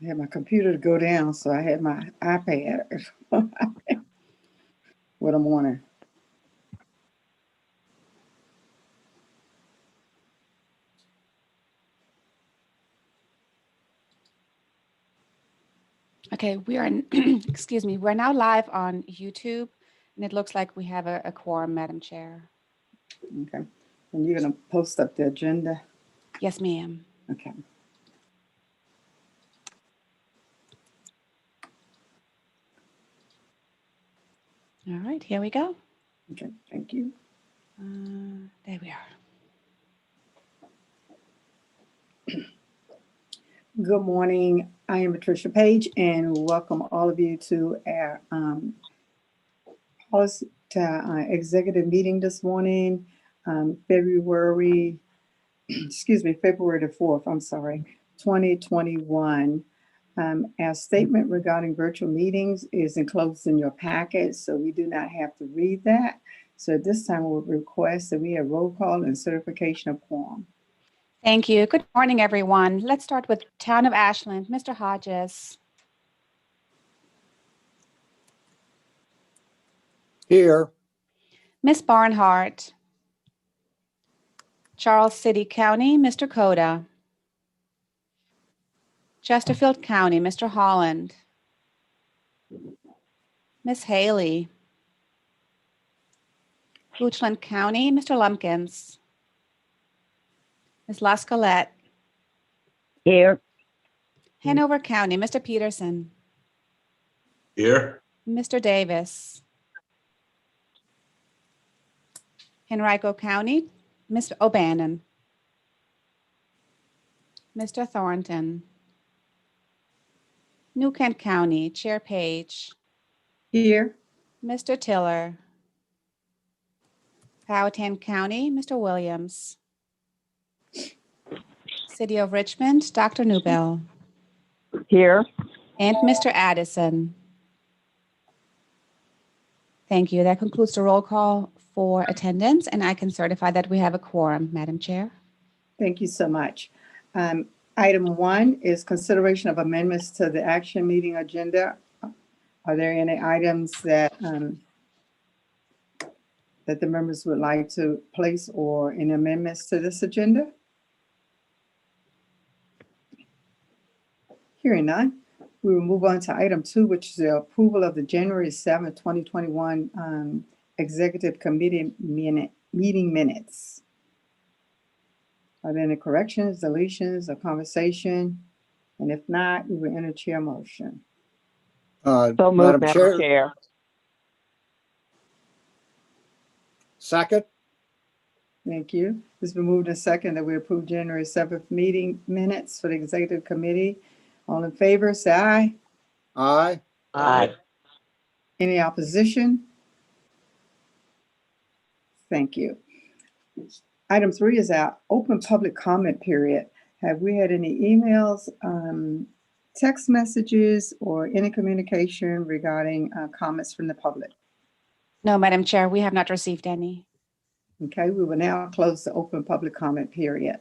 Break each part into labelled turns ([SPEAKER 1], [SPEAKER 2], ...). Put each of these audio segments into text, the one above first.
[SPEAKER 1] I had my computer to go down, so I had my iPad with a morning.
[SPEAKER 2] Okay, we are, excuse me, we're now live on YouTube, and it looks like we have a quorum, Madam Chair.
[SPEAKER 1] Okay. And you're going to post up the agenda?
[SPEAKER 2] Yes, ma'am.
[SPEAKER 1] Okay.
[SPEAKER 2] All right, here we go.
[SPEAKER 1] Okay, thank you.
[SPEAKER 2] There we are.
[SPEAKER 1] Good morning. I am Patricia Page, and welcome all of you to our executive meeting this morning, February the 4th, 2021. Our statement regarding virtual meetings is enclosed in your packet, so we do not have to read that. So at this time, we'll request that we have roll call and certification of quorum.
[SPEAKER 2] Thank you. Good morning, everyone. Let's start with Town of Ashland. Mr. Hodges.
[SPEAKER 3] Here.
[SPEAKER 2] Ms. Barnhart. Charles City County, Mr. Coda. Chesterfield County, Mr. Holland. Ms. Haley. Goochland County, Mr. Lumpkins. Ms. Lascalette.
[SPEAKER 4] Here.
[SPEAKER 2] Hanover County, Mr. Peterson.
[SPEAKER 3] Here.
[SPEAKER 2] Mr. Davis. Henrico County, Ms. O'Bannon. Mr. Thornton. New Kent County, Chair Page.
[SPEAKER 1] Here.
[SPEAKER 2] Mr. Tiller. Powhatan County, Mr. Williams. City of Richmond, Dr. Newbell.
[SPEAKER 4] Here.
[SPEAKER 2] And Mr. Addison. Thank you. That concludes the roll call for attendance, and I can certify that we have a quorum, Madam Chair.
[SPEAKER 1] Thank you so much. Item 1 is consideration of amendments to the action meeting agenda. Are there any items that the members would like to place or any amendments to this agenda? Hearing none, we will move on to item 2, which is the approval of the January 7th, 2021 Executive Committee meeting minutes. Are there any corrections, deletions, or conversation? And if not, we will entertain a motion.
[SPEAKER 4] So moved, Madam Chair.
[SPEAKER 3] Second.
[SPEAKER 1] Thank you. It's been moved and second that we approve January 7th meeting minutes for the Executive Committee. All in favor, say aye.
[SPEAKER 3] Aye.
[SPEAKER 4] Aye.
[SPEAKER 1] Any opposition? Thank you. Item 3 is our open public comment period. Have we had any emails, text messages, or any communication regarding comments from the public?
[SPEAKER 2] No, Madam Chair, we have not received any.
[SPEAKER 1] Okay, we will now close the open public comment period.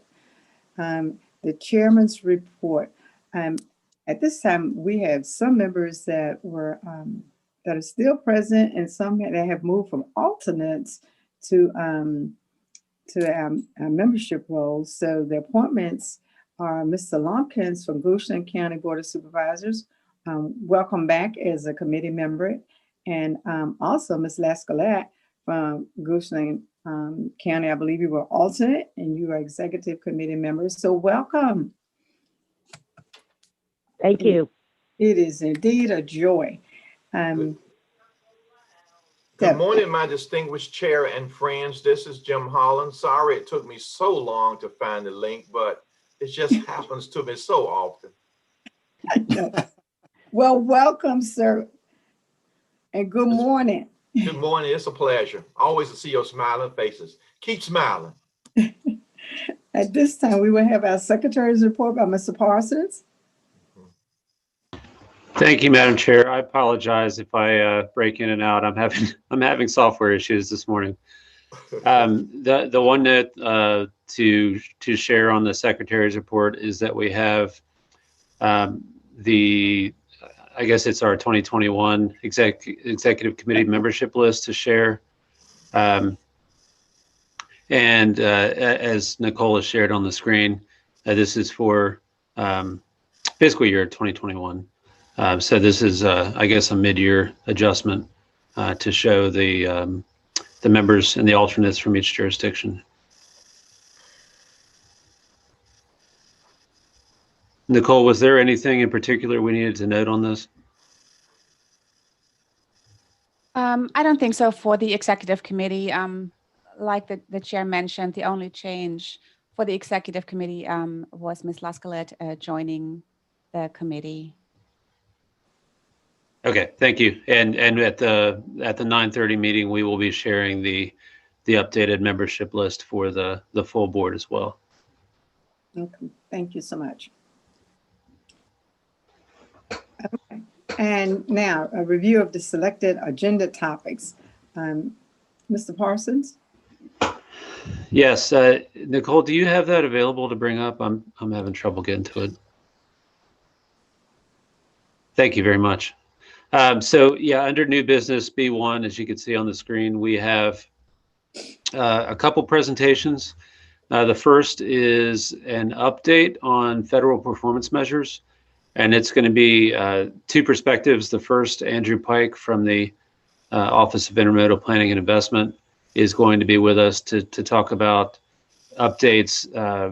[SPEAKER 1] The chairman's report. At this time, we have some members that were that are still present, and some that have moved from alternates to our membership roles. So the appointments are Mr. Lumpkins from Goochland County Board of Supervisors. Welcome back as a committee member. And also Ms. Lascalette from Goochland County. I believe you were alternate and you are executive committee member. So welcome.
[SPEAKER 4] Thank you.
[SPEAKER 1] It is indeed a joy.
[SPEAKER 5] Good morning, my distinguished chair and friends. This is Jim Holland. Sorry it took me so long to find the link, but it just happens to me so often.
[SPEAKER 1] Well, welcome, sir. And good morning.
[SPEAKER 5] Good morning. It's a pleasure. Always to see your smiling faces. Keep smiling.
[SPEAKER 1] At this time, we will have our secretary's report by Mr. Parsons.
[SPEAKER 6] Thank you, Madam Chair. I apologize if I break in and out. I'm having software issues this morning. The one that to share on the Secretary's report is that we have I guess it's our 2021 executive committee membership list to share. And as Nicole has shared on the screen, this is for fiscal year 2021. So this is, I guess, a mid-year adjustment to show the members and the alternates from each jurisdiction. Nicole, was there anything in particular we needed to note on this?
[SPEAKER 2] I don't think so for the executive committee. Like the chair mentioned, the only change for the executive committee was Ms. Lascalet joining the committee.
[SPEAKER 6] Okay, thank you. And at the 9:30 meeting, we will be sharing the updated membership list for the full board as well.
[SPEAKER 1] Okay, thank you so much. Okay. And now a review of the selected agenda topics. Mr. Parsons?
[SPEAKER 6] Yes, Nicole, do you have that available to bring up? I'm having trouble getting to it. Thank you very much. So yeah, under new business B1, as you can see on the screen, we have a couple presentations. The first is an update on federal performance measures, and it's going to be two perspectives. The first, Andrew Pike from the Office of Intermodal Planning and Investment is going to be with us to talk about updates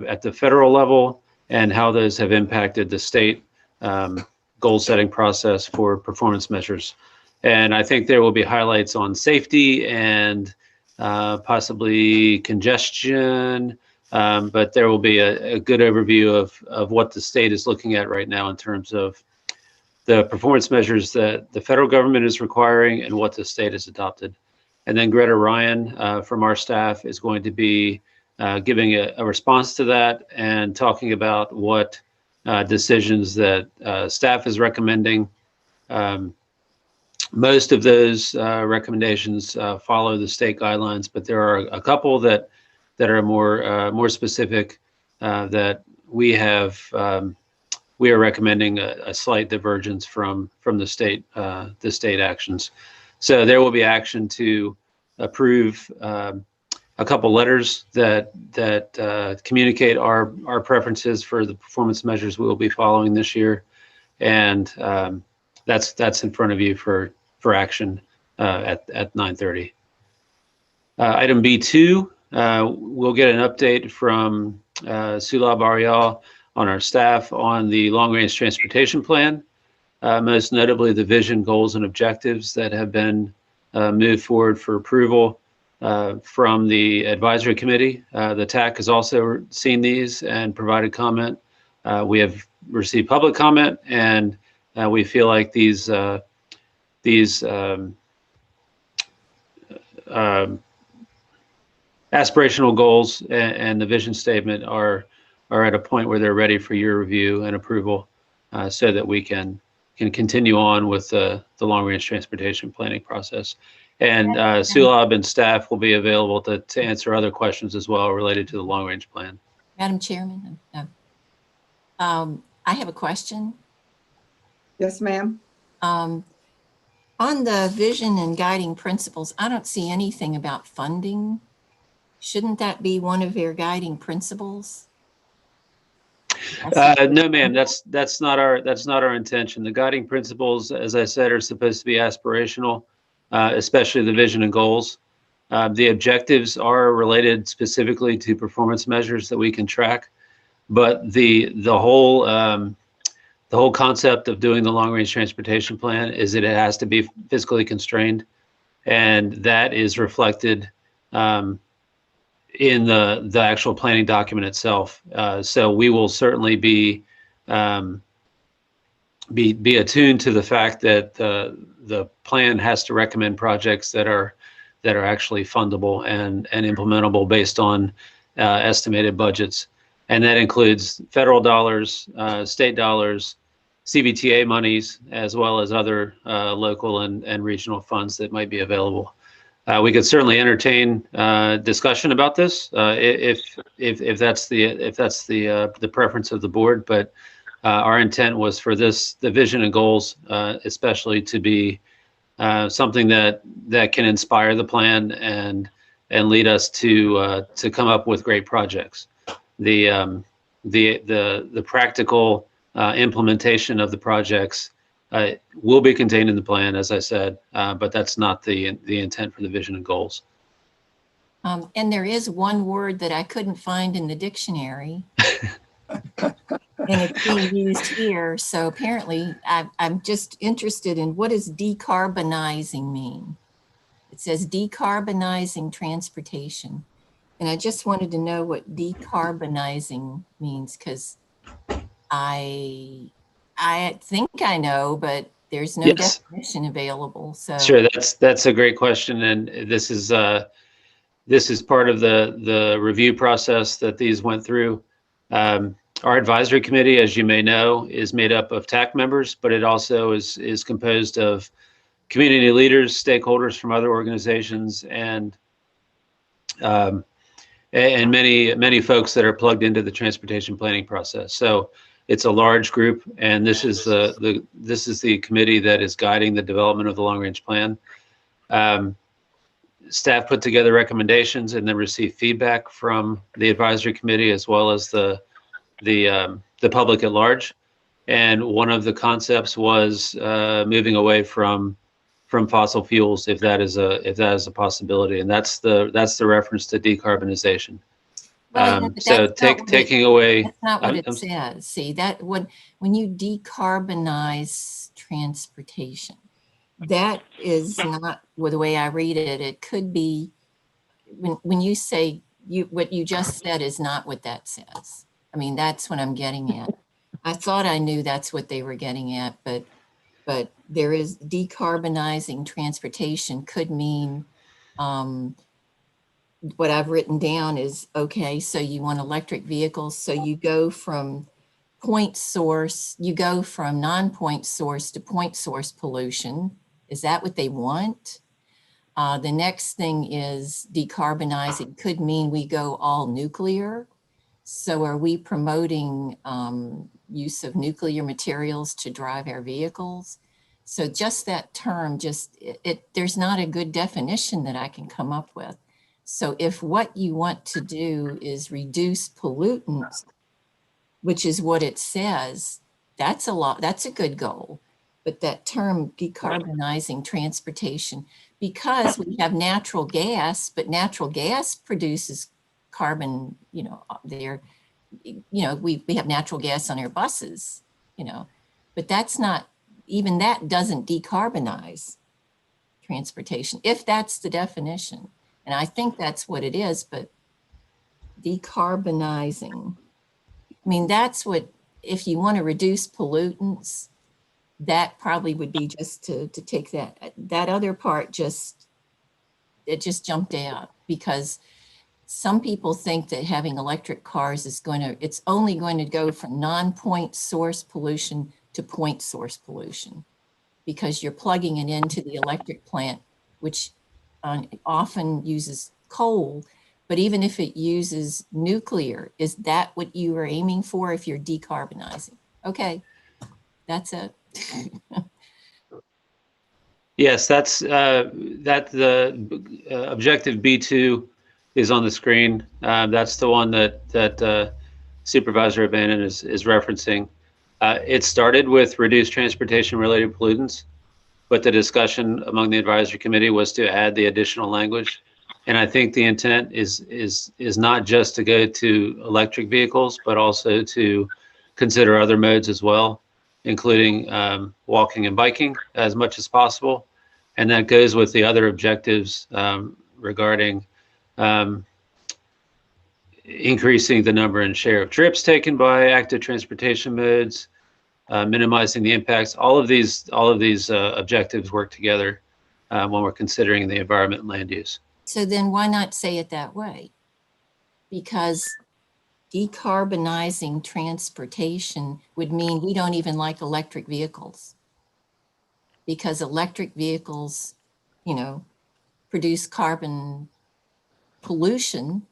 [SPEAKER 6] at the federal level and how those have impacted the state goal setting process for performance measures. And I think there will be highlights on safety and possibly congestion, but there will be a good overview of what the state is looking at right now in terms of the performance measures that the federal government is requiring and what the state has adopted. And then Greta Ryan from our staff is going to be giving a response to that and talking about what decisions that staff is recommending. Most of those recommendations follow the state guidelines, but there are a couple that are more specific that we are recommending a slight divergence from the state actions. So there will be action to approve a couple letters that communicate our preferences for the performance measures we will be following this year, and that's in front of you for action at 9:30. Item B2, we'll get an update from Sulab Arial on our staff on the long-range transportation plan, most notably the vision, goals, and objectives that have been moved forward for approval from the advisory committee. The TAC has also seen these and provided comment. We have received public comment, and we feel like these aspirational goals and the vision statement are at a point where they're ready for your review and approval, so that we can continue on with the long-range transportation planning process. And Sulab and staff will be available to answer other questions as well related to the long-range plan.
[SPEAKER 7] Madam Chairman, I have a question.
[SPEAKER 1] Yes, ma'am.
[SPEAKER 7] On the vision and guiding principles, I don't see anything about funding. Shouldn't that be one of your guiding principles?
[SPEAKER 6] No, ma'am. That's not our intention. The guiding principles, as I said, are supposed to be aspirational, especially the vision and goals. The objectives are related specifically to performance measures that we can track, but the whole concept of doing the long-range transportation plan is that it has to be fiscally constrained, and that is reflected in the actual planning document itself. So we will certainly be attuned to the fact that the plan has to recommend projects that are actually fundable and implementable based on estimated budgets. And that includes federal dollars, state dollars, CBTA monies, as well as other local and regional funds that might be available. We could certainly entertain discussion about this if that's the preference of the board, but our intent was for the vision and goals, especially to be something that can inspire the plan and lead us to come up with great projects. The practical implementation of the projects will be contained in the plan, as I said, but that's not the intent for the vision and goals.
[SPEAKER 7] And there is one word that I couldn't find in the dictionary. And it's being used here. So apparently I'm just interested in, what does decarbonizing mean? It says decarbonizing transportation. And I just wanted to know what decarbonizing means, because I think I know, but there's no
[SPEAKER 6] Yes.
[SPEAKER 7] definition available. So
[SPEAKER 6] Sure, that's a great question, and this is part of the review process that these went through. Our advisory committee, as you may know, is made up of TAC members, but it also is composed of community leaders, stakeholders from other organizations, and many folks that are plugged into the transportation planning process. So it's a large group, and this is the committee that is guiding the development of the long range plan. Staff put together recommendations and then received feedback from the advisory committee as well as the public at large. And one of the concepts was moving away from fossil fuels, if that is a possibility, and that's the reference to decarbonization.
[SPEAKER 7] well,
[SPEAKER 6] So taking away.
[SPEAKER 7] That's not what it says. See, that when you decarbonize transportation, that is not the way I read it. It could be when you say what you just said is not what that says. I mean, that's what I'm getting at. I thought I knew that's what they were getting at, but there is decarbonizing transportation could mean, what I've written down is, okay, so you want electric vehicles. So you go from non-point source to point source pollution. Is that what they want? The next thing is decarbonizing could mean we go all nuclear. So are we promoting use of nuclear materials to drive our vehicles? So just that term, there's not a good definition that I can come up with. So if what you want to do is reduce pollutants, which is what it says, that's a good goal. But that term decarbonizing transportation, because we have natural gas, but natural gas produces carbon, we have natural gas on our buses, but that's not, even that doesn't decarbonize transportation, if that's the definition. And I think that's what it is, but decarbonizing, I mean, that's what, if you want to reduce pollutants, that probably would be just to take that other part, it just jumped out, because some people think that having electric cars it's only going to go from non-point source pollution to point source pollution, because you're plugging it into the electric plant, which often uses coal. But even if it uses nuclear, is that what you are aiming for if you're decarbonizing? Okay, that's it.
[SPEAKER 6] Yes, that's the objective B2 is on the screen. That's the one that Supervisor O'Bannon is referencing. It started with reduced transportation-related pollutants, but the discussion among the advisory committee was to add the additional language. And I think the intent is not just to go to electric vehicles, but also to consider other modes as well, including walking and biking as much as possible. And that goes with the other objectives regarding increasing the number and share of trips taken by active transportation modes, minimizing the impacts. All of these objectives work together when we're considering the environment and land use.
[SPEAKER 7] So then why not say it that way? Because decarbonizing transportation would mean we don't even like electric vehicles, because electric vehicles, produce carbon pollution.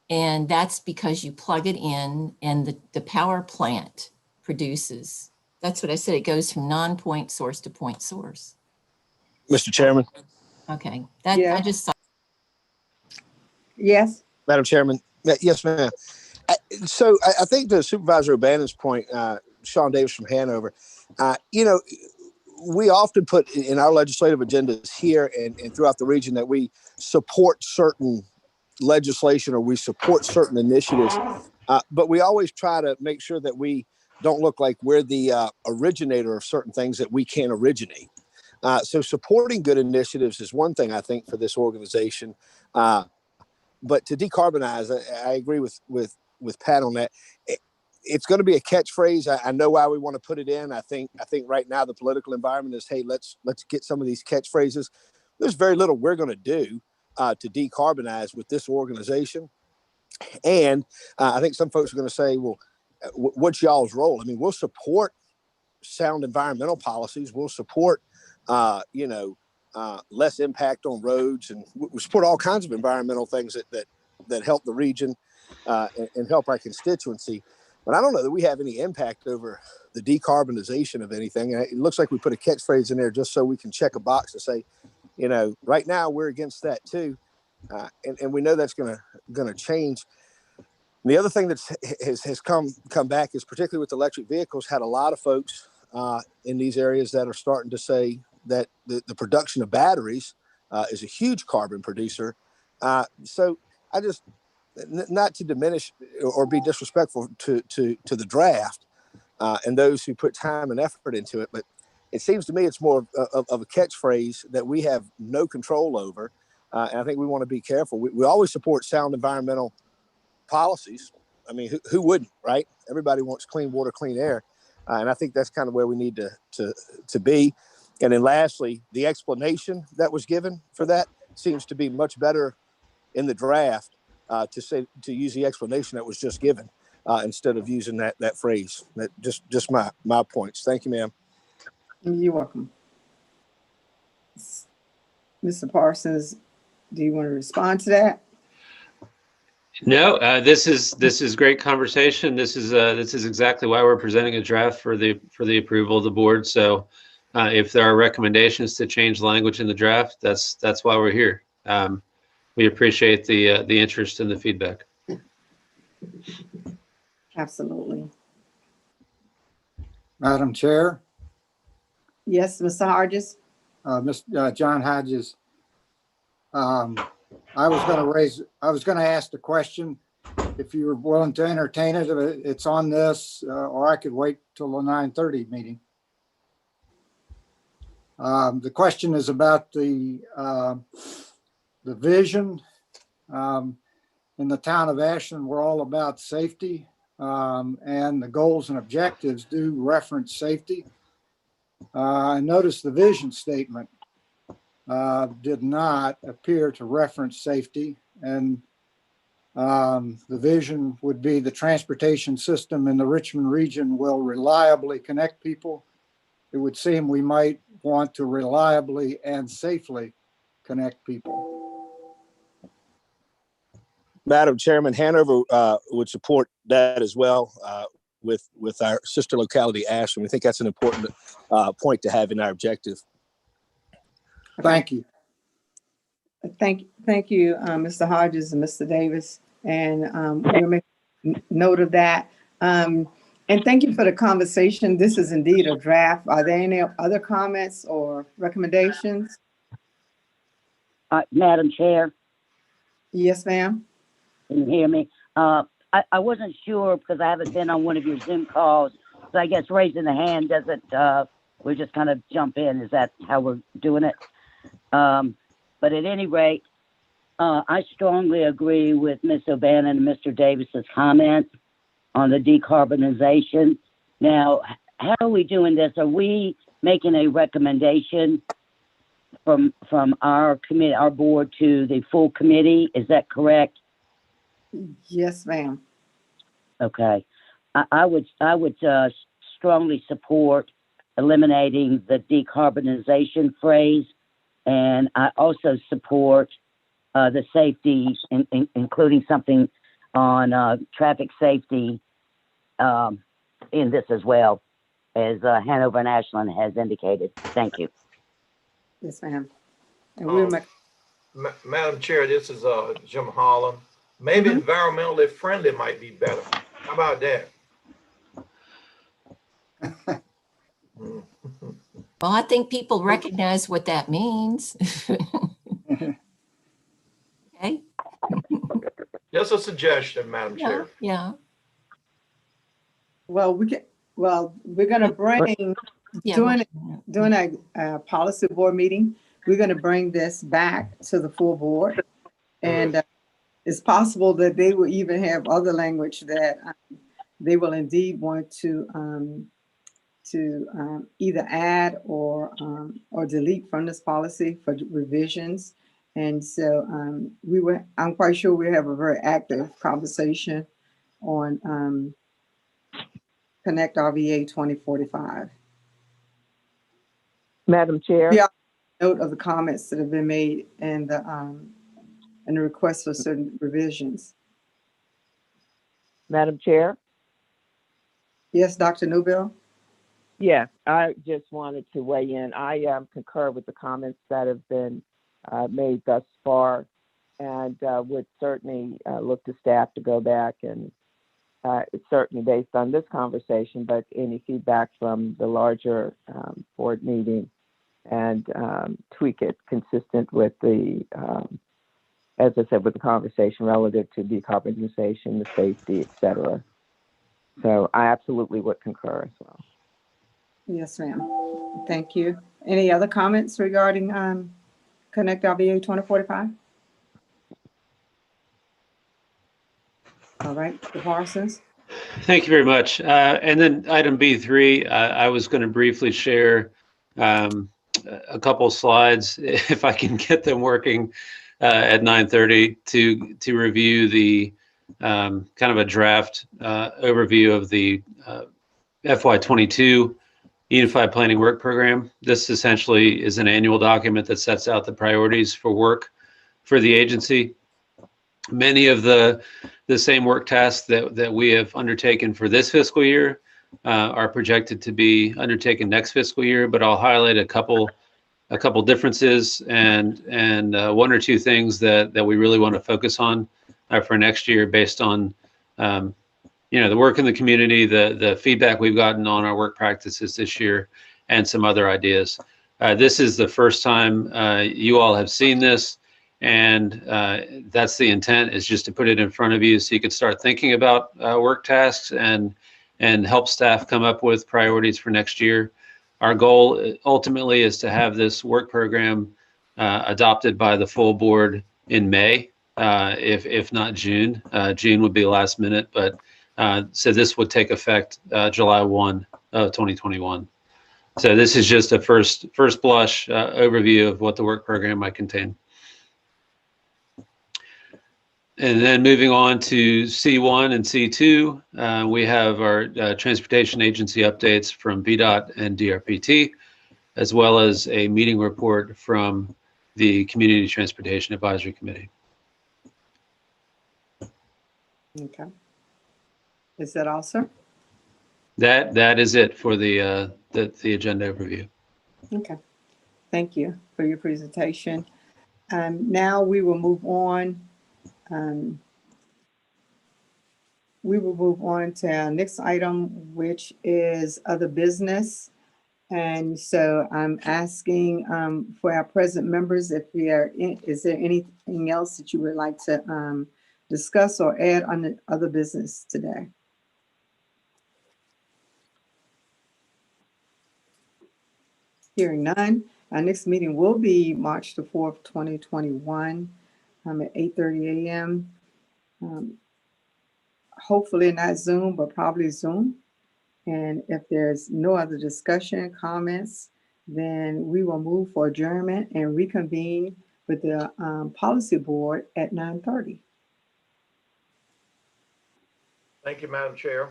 [SPEAKER 7] And that's because you plug it in and the power plant produces. That's what I said. It goes from non-point source to point source.
[SPEAKER 8] Mr. Chairman,
[SPEAKER 7] Okay, that
[SPEAKER 1] Yeah.
[SPEAKER 7] I just thought.
[SPEAKER 1] Yes.
[SPEAKER 8] Madam Chairman. Yes, ma'am. So I think to Supervisor O'Bannon's point, Sean Davis from Hanover, we often put in our legislative agendas here and throughout the region that we support certain legislation or we support certain initiatives, but we always try to make sure that we don't look like we're the originator of certain things that we can't originate. So supporting good initiatives is one thing I think for this organization, but to decarbonize, I agree with Pat on that. It's going to be a catchphrase. I know why we want to put it in. I think right now the political environment is, hey, let's get some of these catchphrases. There's very little we're going to do to decarbonize with this organization. And I think some folks are going to say, well, what's y'all's role? I mean, we'll support sound environmental policies. We'll support, less impact on roads, and we support all kinds of environmental things that help the region and help our constituency. But I don't know that we have any impact over the decarbonization of anything. And it looks like we put a catchphrase in there just so we can check a box and say, right now we're against that too, and we know that's going to change. And the other thing that has come back is, particularly with electric vehicles, had a lot of folks in these areas that are starting to say that the production of batteries is a huge carbon producer. So I just, not to diminish or be disrespectful to the draft and those who put time and effort into it, but it seems to me it's more of a catchphrase that we have no control over. And I think we want to be careful. We always support sound environmental policies. I mean, who wouldn't, right? Everybody wants clean water, clean air. And I think that's kind of where we need to be. And then lastly, the explanation that was given for that seems to be much better in the draft to use the explanation that was just given instead of using that phrase. That just my points. Thank you, ma'am.
[SPEAKER 1] You're welcome. Mr. Parsons, do you want to respond to that?
[SPEAKER 6] No, this is great conversation. This is exactly why we're presenting a draft for the approval of the board. So if there are recommendations to change language in the draft, that's why we're here. We appreciate the interest and the feedback.
[SPEAKER 1] Absolutely.
[SPEAKER 3] Madam Chair,
[SPEAKER 1] Yes, Mr. Hodges.
[SPEAKER 3] Mr. John Hodges. I was going to ask the question if you were willing to entertain it. It's on this, or I could wait till the 9:30 meeting. The question is about the vision. In the town of Ashland, we're all about safety, and the goals and objectives do reference safety. I noticed the vision statement did not appear to reference safety, and the vision would be the transportation system in the Richmond region will reliably connect people. It would seem we might want to reliably and safely connect people.
[SPEAKER 8] Madam Chairman, Hanover would support that as well with our sister locality, Ashland. We think that's an important point to have in our objective.
[SPEAKER 3] Thank you.
[SPEAKER 1] Thank you, Mr. Hodges and Mr. Davis. And we'll make note of that. And thank you for the conversation. This is indeed a draft. Are there any other comments or recommendations?
[SPEAKER 4] Madam Chair,
[SPEAKER 1] Yes, ma'am.
[SPEAKER 4] can you hear me? I wasn't sure because I haven't been on one of your Zoom calls. So I guess raising the hand doesn't, we just kind of jump in. Is that how we're doing it? But at any rate, I strongly agree with Ms. O'Bannon and Mr. Davis's comments on the decarbonization. Now, how are we doing this? Are we making a recommendation from our committee, our board, to the full committee? Is that correct?
[SPEAKER 1] Yes, ma'am.
[SPEAKER 4] Okay. I would strongly support eliminating the decarbonization phrase, and I also support the safety, including something on traffic safety in this as well, as Hanover and Ashland has indicated. Thank you.
[SPEAKER 1] Yes, ma'am. And we'll make,
[SPEAKER 5] Madam Chair, this is Jim Holland. Maybe environmentally friendly might be better. How about that?
[SPEAKER 7] Well, I think people recognize what that means. Okay.
[SPEAKER 5] Just a suggestion, Madam
[SPEAKER 7] Yeah,
[SPEAKER 5] Chair.
[SPEAKER 7] yeah,
[SPEAKER 1] well, we're gonna bring,
[SPEAKER 7] yeah.
[SPEAKER 1] during a policy board meeting, we're gonna bring this back to the full board. And it's possible that they will even have other language that they will indeed want to either add or delete from this policy for revisions. And so I'm quite sure we have a very active conversation on Connect RVA 2045.
[SPEAKER 9] Madam Chair?
[SPEAKER 1] Yeah, note of the comments that have been made and the request for certain revisions.
[SPEAKER 9] Madam Chair?
[SPEAKER 1] Yes, Dr. Newbill?
[SPEAKER 9] Yes, I just wanted to weigh in. I concur with the comments that have been made thus far, and would certainly look to staff to go back and certainly based on this conversation, but any feedback from the larger board meeting and tweak it consistent with the, as I said, with the conversation relative to decarbonization, the safety, et cetera. So I absolutely would concur as well.
[SPEAKER 1] Yes, ma'am. Thank you. Any other comments regarding Connect RVA 2045? All right, the Parsons.
[SPEAKER 6] Thank you very much. And then item B3, I was going to briefly share a couple slides, if I can get them working at 9:30, to review the kind of a draft overview of the FY22 Unified Planning Work Program. This essentially is an annual document that sets out the priorities for work for the agency. Many of the same work tasks that we have undertaken for this fiscal year are projected to be undertaken next fiscal year, but I'll highlight a couple differences and one or two things that we really want to focus on for next year based on the work in the community, the feedback we've gotten on our work practices this year, and some other ideas. This is the first time you all have seen this, and that's the intent, is just to put it in front of you so you can start thinking about work tasks and help staff come up with priorities for next year. Our goal ultimately is to have this work program adopted by the full board in May, if not June. June would be last minute, but so this would take effect July 1 of 2021. So this is just a first blush overview of what the work program might contain. And then moving on to C1 and C2, we have our transportation agency updates from VDOT and DRPT, as well as a meeting report from the Community Transportation Advisory Committee.
[SPEAKER 1] Okay. Is that all, sir?
[SPEAKER 6] That is it for the agenda overview.
[SPEAKER 1] Okay. Thank you for your presentation. Now we will move on. We will move on to our next item, which is other business. And so I'm asking for our present members if is there anything else that you would like to discuss or add on the other business today? Hearing none, our next meeting will be March the 4th, 2021 at 8:30 a.m. Hopefully not Zoom, but probably Zoom. And if there's no other discussion, comments, then we will move for adjournment and reconvene with the policy board at 9:30.
[SPEAKER 5] Thank you, Madam Chair.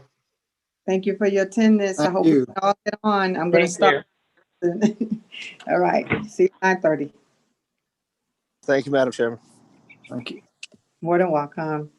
[SPEAKER 1] Thank you for your attendance. I hope we can all get on. I'm going to stop. All right. See you at 9:30.
[SPEAKER 8] Thank you, Madam Chairman.
[SPEAKER 3] Thank you.
[SPEAKER 1] More than welcome.